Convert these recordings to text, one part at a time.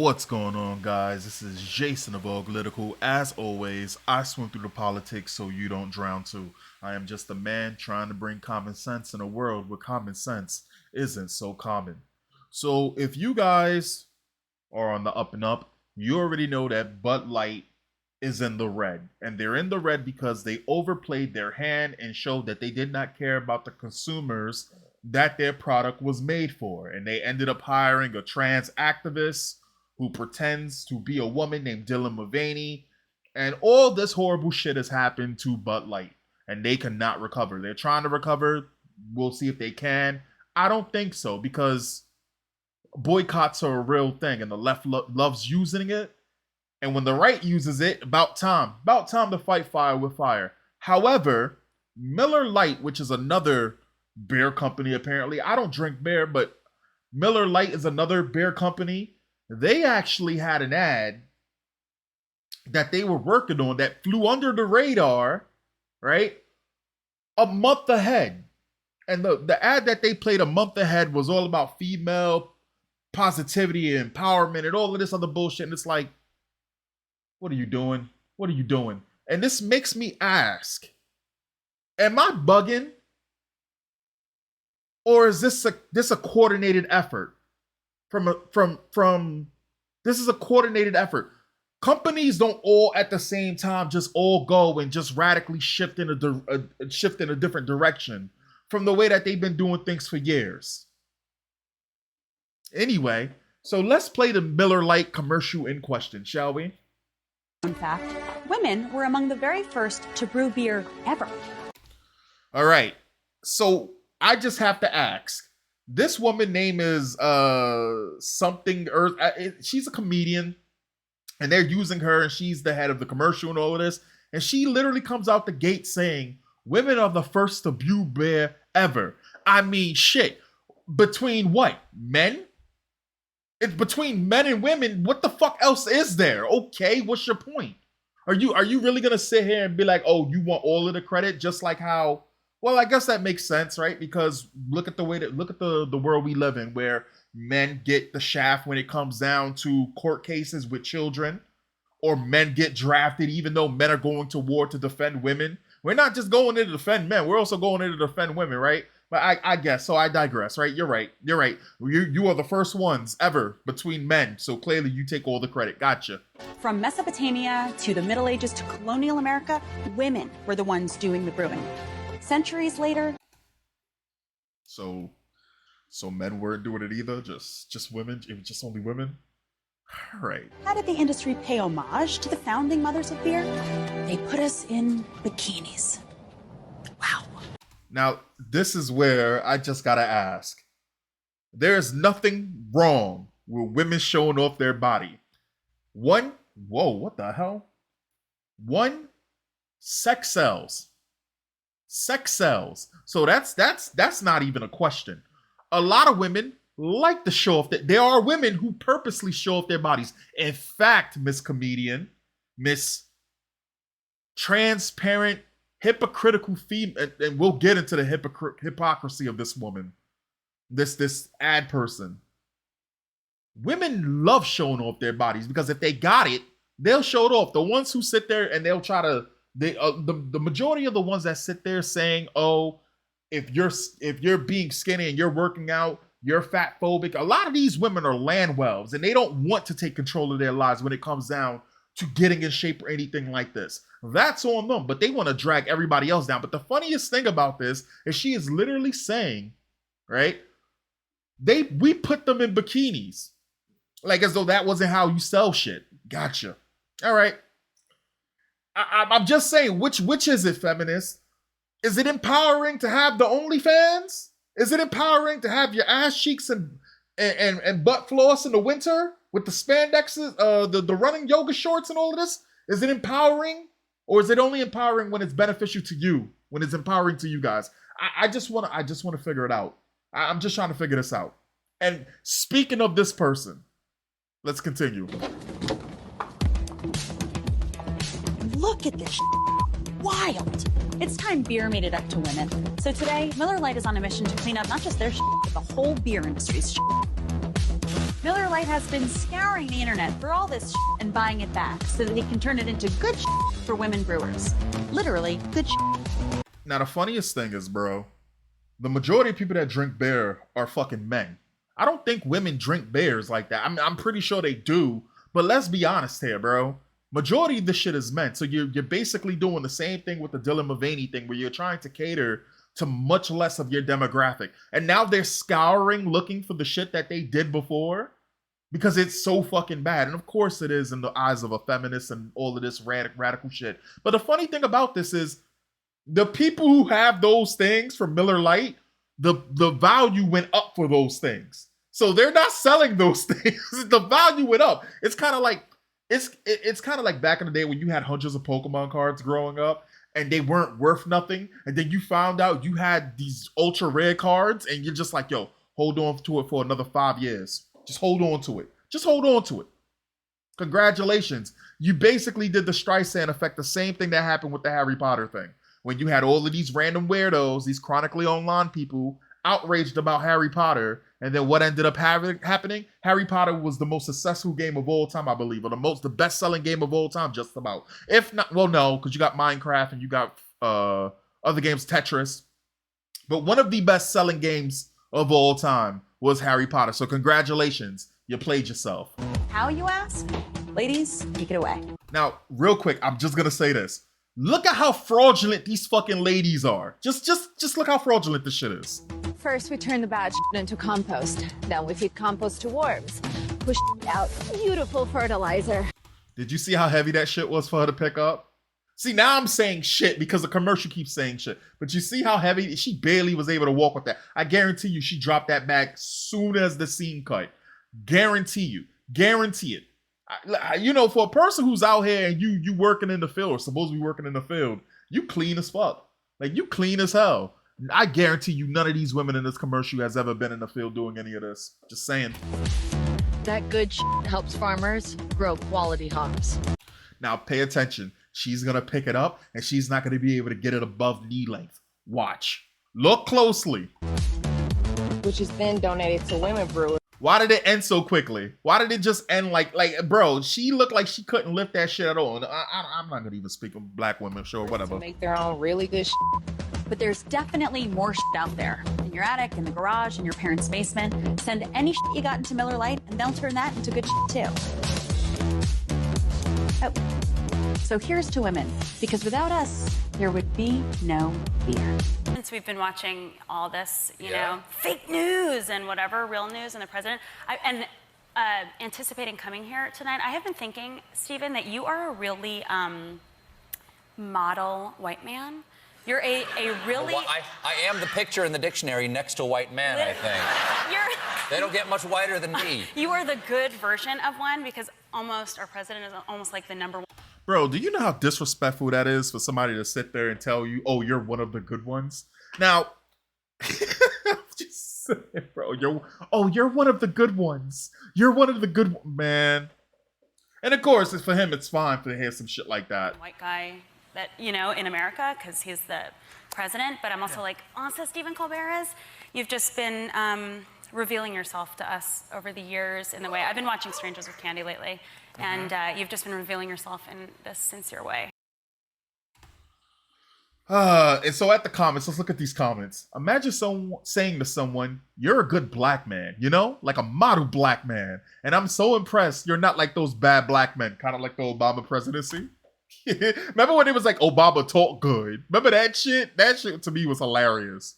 What's going on, guys? This is Jason of Auglitical. As always, I swim through the politics so you don't drown too. I am just a man trying to bring common sense in a world where common sense isn't so common. So, if you guys are on the up and up, you already know that Bud Light is in the red. And they're in the red because they overplayed their hand and showed that they did not care about the consumers that their product was made for. And they ended up hiring a trans activist who pretends to be a woman named Dylan Mulvaney. And all this horrible shit has happened to Bud Light. And they cannot recover. They're trying to recover. We'll see if they can. I don't think so, because boycotts are a real thing and the left loves using it. And when the right uses it, about time to fight fire with fire. However, Miller Lite, which is another beer company apparently. I don't drink beer, but Miller Lite is another beer company. They actually had an ad that they were working on that flew under the radar, right? A month ahead. And the ad that they played a month ahead was all about female positivity and empowerment and all of this other bullshit. And it's like, what are you doing? What are you doing? And this makes me ask, am I bugging? Or is this a coordinated effort? This is a coordinated effort. Companies don't all at the same time just all go and just radically shift in a different direction from the way that they've been doing things for years. Anyway, so let's play the Miller Lite commercial in question, shall we? In fact, women were among the very first to brew beer ever. All right, so I just have to ask. This woman name is something Earth. She's a comedian, and they're using her, and she's the head of the commercial and all of this. And she literally comes out the gate saying, "Women are the first to brew beer ever." I mean, shit. Between what? Men? It's between men and women. What the fuck else is there? Okay, what's your point? Are you really gonna sit here and be like, "Oh, you want all of the credit," just like how? Well, I guess that makes sense, right? Because look at the world we live in, where men get the shaft when it comes down to court cases with children, or men get drafted even though men are going to war to defend women. We're not just going in to defend men; we're also going in to defend women, right? But I guess so. I digress, right? You're right. You are the first ones ever between men, so clearly you take all the credit. Gotcha. From Mesopotamia to the Middle Ages to colonial America, women were the ones doing the brewing. Centuries later, so men weren't doing it either. Just women. It was just only women. All right. how did the industry pay homage to the founding mothers of beer? They put us in bikinis. Wow. Now this is where I just gotta ask. There's nothing wrong with women showing off their body. Whoa, what the hell? One, sex sells. Sex sells. So that's not even a question. A lot of women like to show off that there are women who purposely show off their bodies. In fact, Miss Comedian, Miss Transparent, Hypocritical female, and we'll get into the hypocrisy of this woman, this ad person. Women love showing off their bodies because if they got it, they'll show it off. The ones who sit there and they'll try to. The majority of the ones that sit there saying, "Oh, if you're being skinny and you're working out, you're fat phobic." A lot of these women are land wells, and they don't want to take control of their lives when it comes down to getting in shape or anything like this. That's on them, but they want to drag everybody else down. But the funniest thing about this is she is literally saying, right? We put them in bikinis, like as though that wasn't how you sell shit. Gotcha. All right. I'm just saying, which is it, feminist? Is it empowering to have the OnlyFans? Is it empowering to have your ass cheeks and butt floss in the winter with the spandexes, the running yoga shorts and all of this? Is it empowering, or is it only empowering when it's beneficial to you? When it's empowering to you guys? I just want to figure it out. I'm just trying to figure this out. And speaking of this person, let's continue. Look at this wild. It's time beer made it up to women. So today, Miller Lite is on a mission to clean up not just their but the whole beer industry's Miller Lite has been scouring the internet for all this and buying it back so that he can turn it into good for women brewers. Literally, good. Now, the funniest thing is, bro, the majority of people that drink beer are fucking men. I don't think women drink beers like that. I'm pretty sure they do, but let's be honest here, bro. Majority of this shit is men. So you're basically doing the same thing with the Dylan Mulvaney thing where you're trying to cater to much less of your demographic. And now they're scouring looking for the shit that they did before because it's so fucking bad. And of course it is in the eyes of a feminist and all of this radical shit. But the funny thing about this is the people who have those things from Miller Lite, the value went up for those things. So they're not selling those things. The value went up. It's kind of like it's kind of like back in the day when you had hundreds of Pokemon cards growing up and they weren't worth nothing, and then you found out you had these ultra rare cards, and you're just like, yo, hold on to it for another 5 years. Just hold on to it. Just hold on to it. Congratulations. You basically did the Streisand effect, the same thing that happened with the Harry Potter thing. When you had all of these random weirdos, these chronically online people, outraged about Harry Potter, and then what ended up happening? Harry Potter was the most successful game of all time, I believe, or the best-selling game of all time, just about. If not, well, no, because you got Minecraft and you got other games, Tetris. But one of the best-selling games of all time was Harry Potter. So congratulations, you played yourself. How, you ask? Ladies, take it away. Now, real quick, I'm just gonna say this. Look at how fraudulent these fucking ladies are. Just look how fraudulent this shit is. First, we turn the bad shit into compost. Then we feed compost to worms. Push out beautiful fertilizer. Did you see how heavy that shit was for her to pick up? See, now I'm saying shit because the commercial keeps saying shit. But you see how heavy? She barely was able to walk with that. I guarantee you she dropped that bag soon as the scene cut. Guarantee you. Guarantee it. You know, for a person who's out here and you working in the field or supposed to be working in the field, you clean as fuck. Like, you clean as hell. I guarantee you none of these women in this commercial has ever been in the field doing any of this. Just saying. That good shit helps farmers grow quality hops. Now pay attention. She's going to pick it up and she's not going to be able to get it above knee length. Watch. Look closely. Which is then donated to women brewers. Why did it end so quickly? Why did it just end like bro, she looked like she couldn't lift that shit at all. And I'm not going to even speak of black women, sure, whatever. To make their own really good shit. But there's definitely more out there. In your attic, in the garage, in your parents' basement. Send any you got into Miller Lite, and they'll turn that into good too. Oh. So here's to women, because without us, there would be no beer. Since we've been watching all this, you know, fake news and whatever, real news and the president, and anticipating coming here tonight, I have been thinking, Stephen, that you are a really model white man. You're a really... Well, I am the picture in the dictionary next to a white man, I think. They don't get much whiter than me. You are the good version of one, because almost our president is almost like the number one. Bro, do you know how disrespectful that is for somebody to sit there and tell you, oh, you're one of the good ones? Now, just saying, bro, you're one of the good ones. You're one of the good man. And of course, for him, it's fine to hear some shit like that. White guy that, you know, in America, because he's the president. But I'm also like, also Stephen Colbert is. You've just been revealing yourself to us over the years in the way. I've been watching Strangers with Candy lately. And you've just been revealing yourself in this sincere way. And so at the comments, let's look at these comments. Imagine someone saying to someone, you're a good black man, you know? Like a model black man. And I'm so impressed you're not like those bad black men, kind of like the Obama presidency. Remember when it was like Obama talk good? Remember that shit? That shit to me was hilarious.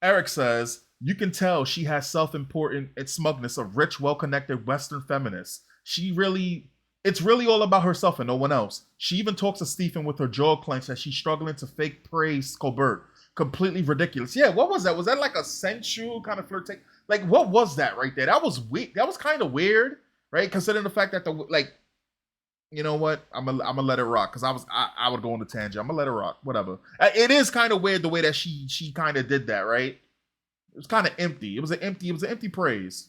Eric says, you can tell she has self-important and smugness of rich, well-connected Western feminists. It's really all about herself and no one else. She even talks to Stephen with her jaw clenched as she's struggling to fake praise Colbert. Completely ridiculous. Yeah, what was that? Was that like a sensual kind of flirtation? Like, what was that right there? That was weird. That was kind of weird, right? Considering the fact that you know what? I'm gonna let it rock because I would go on a tangent. I'm gonna let it rock. Whatever. It is kind of weird the way that she kind of did that, right? It was kind of empty. It was an empty praise.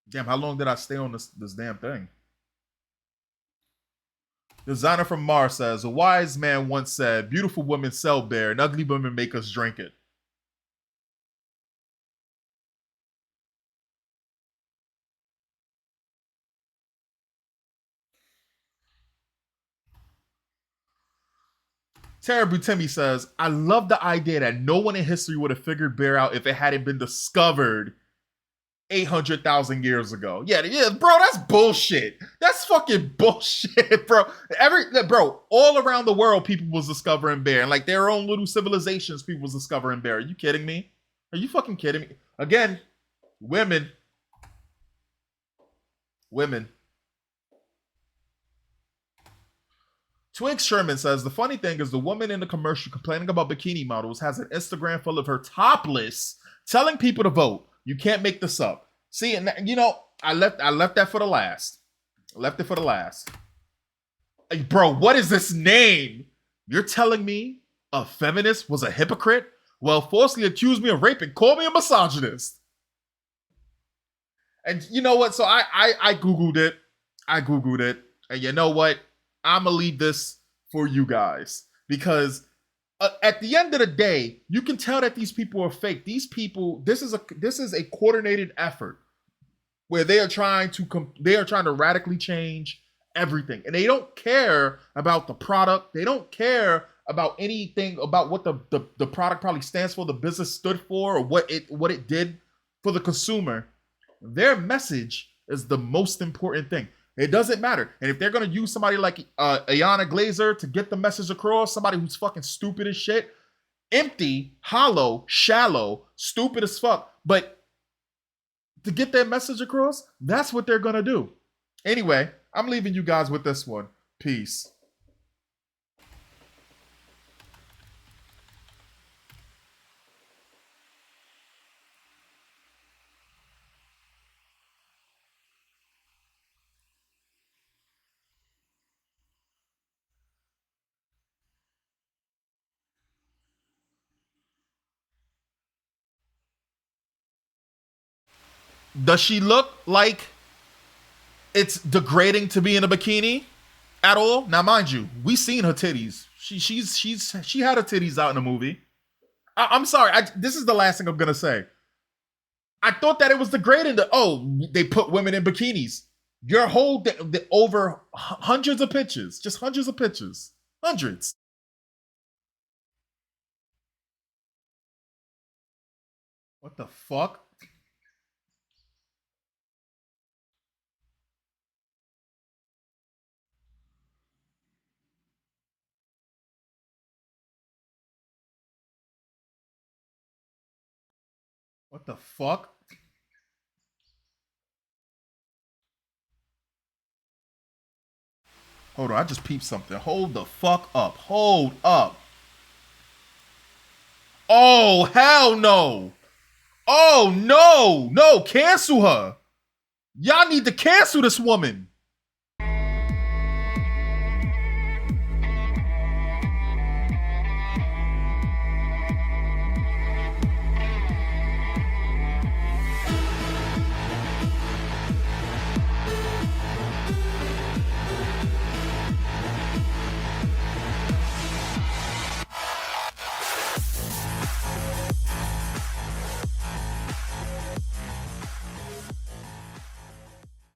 Damn, how long did I stay on this damn thing? Designer from Mars says, a wise man once said, beautiful women sell beer and ugly women make us drink it. Tara Butemi says, I love the idea that no one in history would have figured beer out if it hadn't been discovered 800,000 years ago. Yeah, bro, that's bullshit. That's fucking bullshit, bro. Bro, all around the world, people was discovering bear, and like their own little civilizations, people was discovering bear. Are you kidding me? Are you fucking kidding me? Again, women. Twink Sherman says, the funny thing is the woman in the commercial complaining about bikini models has an Instagram full of her topless, telling people to vote. You can't make this up. See, and you know, I left that for the last. I left it for the last. Hey, bro, what is this name? You're telling me a feminist was a hypocrite? Well, falsely accused me of rape and called me a misogynist. And you know what? So I Googled it. And you know what? I'm gonna leave this for you guys because at the end of the day, you can tell that these people are fake. These people, this is a coordinated effort where they are trying to radically change everything, and they don't care about the product. They don't care about anything about what the product probably stands for, the business stood for, or what it did for the consumer. Their message is the most important thing. It doesn't matter. And if they're going to use somebody like Ayanna Glazer to get the message across, somebody who's fucking stupid as shit, empty, hollow, shallow, stupid as fuck, but to get their message across, that's what they're going to do. Anyway, I'm leaving you guys with this one. Peace. Does she look like it's degrading to be in a bikini at all? Now, mind you, we seen her titties. She had her titties out in the movie. I'm sorry. This is the last thing I'm gonna say. I thought that it was degrading to they put women in bikinis. Your whole over hundreds of pictures, just hundreds of pictures, hundreds. What the fuck? What the fuck? Hold on, I just peeped something. Hold the fuck up. Hold up. Oh, hell no. Oh, no. No, cancel her. Y'all need to cancel this woman.